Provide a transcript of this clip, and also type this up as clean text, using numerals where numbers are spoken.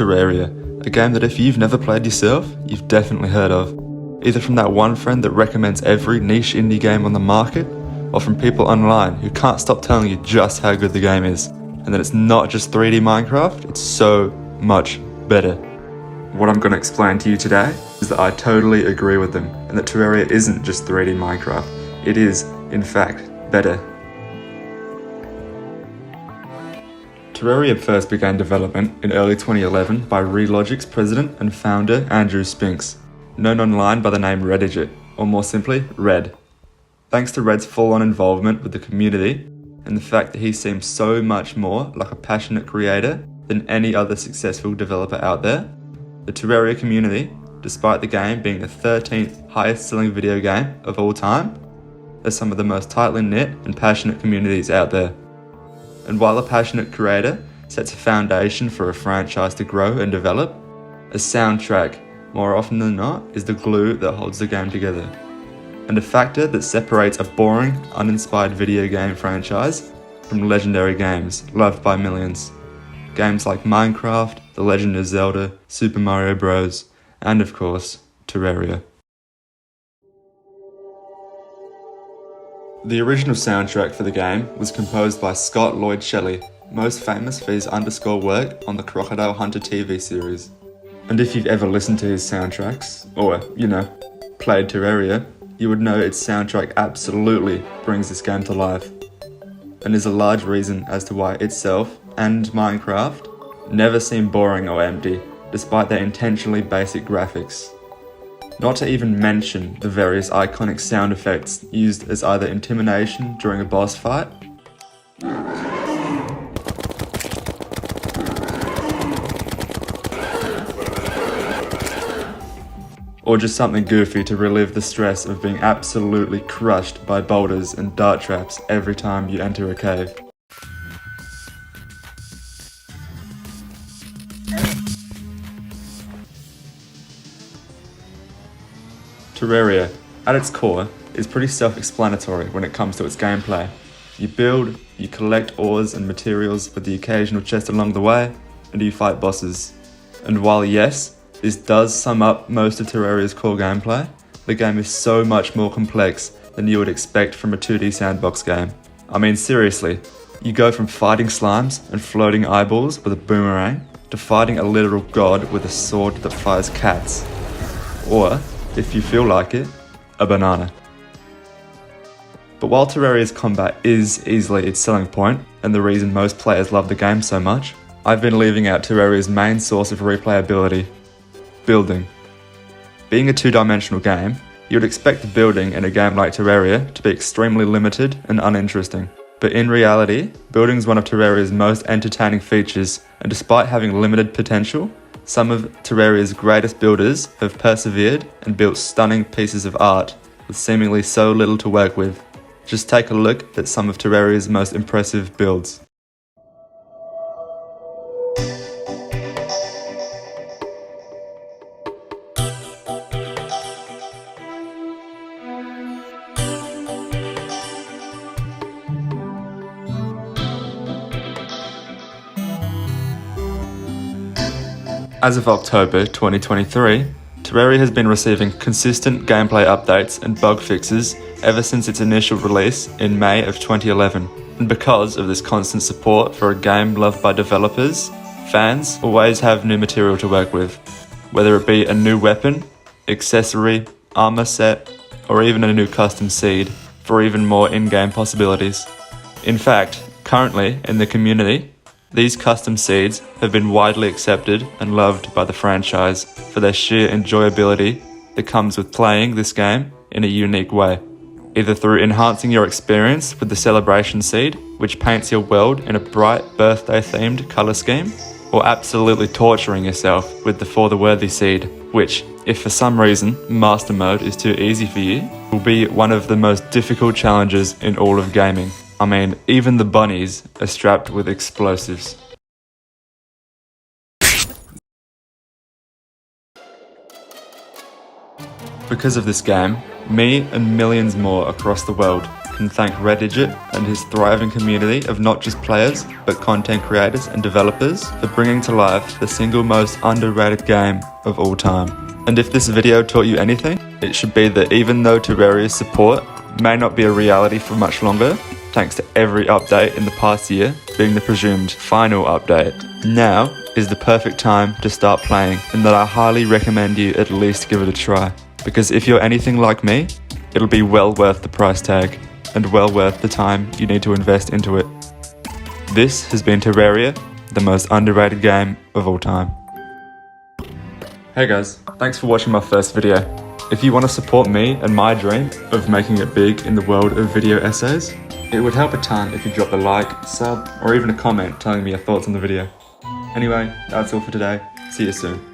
Terraria, a game that if you've never played yourself, you've definitely heard of. Either from that one friend that recommends every niche indie game on the market, or from people online who can't stop telling you just how good the game is, and that it's not just 3D Minecraft, it's so much better. What I'm going to explain to you today is that I totally agree with them, and that Terraria isn't just 3D Minecraft, it is, in fact, better. Terraria first began development in early 2011 by Relogic's president and founder Andrew Spinks, known online by the name Redigit, or more simply, Red. Thanks to Red's full-on involvement with the community, and the fact that he seems so much more like a passionate creator than any other successful developer out there, the Terraria community, despite the game being the 13th highest-selling video game of all time, are some of the most tightly knit and passionate communities out there. And while a passionate creator sets a foundation for a franchise to grow and develop, a soundtrack, more often than not, is the glue that holds the game together, and a factor that separates a boring, uninspired video game franchise from legendary games loved by millions. Games like Minecraft, The Legend of Zelda, Super Mario Bros, and of course, Terraria. The original soundtrack for the game was composed by Scott Lloyd Shelley, most famous for his underscore work on the Crocodile Hunter TV series. And if you've ever listened to his soundtracks, or, played Terraria, you would know its soundtrack absolutely brings this game to life, and is a large reason as to why itself and Minecraft never seem boring or empty, despite their intentionally basic graphics. Not to even mention the various iconic sound effects used as either intimidation during a boss fight, or just something goofy to relive the stress of being absolutely crushed by boulders and dart traps every time you enter a cave. Terraria, at its core, is pretty self-explanatory when it comes to its gameplay. You build, you collect ores and materials with the occasional chest along the way, and you fight bosses. And while yes, this does sum up most of Terraria's core gameplay, the game is so much more complex than you would expect from a 2D sandbox game. I mean seriously, you go from fighting slimes and floating eyeballs with a boomerang, to fighting a literal god with a sword that fires cats. Or, if you feel like it, a banana. But while Terraria's combat is easily its selling point, and the reason most players love the game so much, I've been leaving out Terraria's main source of replayability: building. Being a two-dimensional game, you would expect the building in a game like Terraria to be extremely limited and uninteresting. But in reality, building is one of Terraria's most entertaining features, and despite having limited potential, some of Terraria's greatest builders have persevered and built stunning pieces of art with seemingly so little to work with. Just take a look at some of Terraria's most impressive builds. As of October 2023, Terraria has been receiving consistent gameplay updates and bug fixes ever since its initial release in May of 2011. And because of this constant support for a game loved by developers, fans always have new material to work with, whether it be a new weapon, accessory, armor set, or even a new custom seed for even more in-game possibilities. In fact, currently in the community, these custom seeds have been widely accepted and loved by the franchise for their sheer enjoyability that comes with playing this game in a unique way, either through enhancing your experience with the celebration seed, which paints your world in a bright birthday-themed colour scheme, or absolutely torturing yourself with the For the Worthy seed, which, if for some reason Master Mode is too easy for you, will be one of the most difficult challenges in all of gaming. I mean, even the bunnies are strapped with explosives. Because of this game, me and millions more across the world can thank Redigit and his thriving community of not just players, but content creators and developers for bringing to life the single most underrated game of all time. And if this video taught you anything, it should be that even though Terraria's support may not be a reality for much longer, thanks to every update in the past year being the presumed final update, now is the perfect time to start playing, and that I highly recommend you at least give it a try. Because if you're anything like me, it'll be well worth the price tag, and well worth the time you need to invest into it. This has been Terraria, the most underrated game of all time. Hey guys, thanks for watching my first video. If you want to support me and my dream of making it big in the world of video essays, it would help a ton if you dropped a like, sub, or even a comment telling me your thoughts on the video. Anyway, that's all for today. See you soon.